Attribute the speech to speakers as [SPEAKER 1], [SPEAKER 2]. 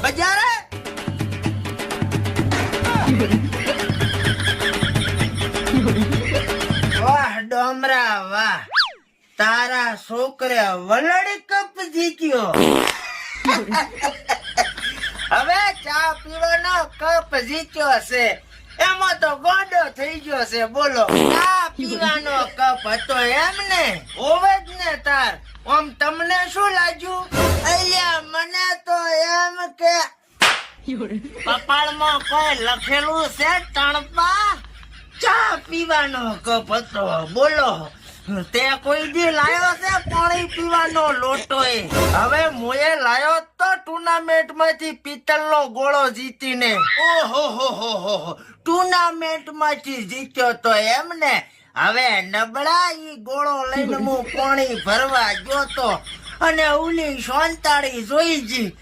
[SPEAKER 1] બજારે વાહ ડોમરા વાહ, તારા છોકરે વલડી કપ જીત્યો. હવે ચા પીવાનો કપ જીત્યો છે, એમાં તો ગોંડો થઈ ગયો છે. બોલો, ચા પીવાનો કપ હતો એમ ને? હોવે જ ને તાર. આમ તમને શું લાગ્યું? અલ્યા મને તો એમ કે કપાળમાં કોઈ લખેલું છે ટણપા, ચા પીવાનો કપ હતો. બોલો, તે કોઈ દી લાયો છે પાણી પીવાનો લોટો? હવે મોએ લાયો તો ટુર્નામેન્ટ માંથી પિત્તળનો ગોળો જીતીને. ઓહો હો હો, ટુર્નામેન્ટ માંથી જીત્યો તો એમ ને? હવે નબળા ઈ ગોળો લઈને હું પાણી ભરવા ગયો તો અને ઓલી સોંતાળી જોઈ જી.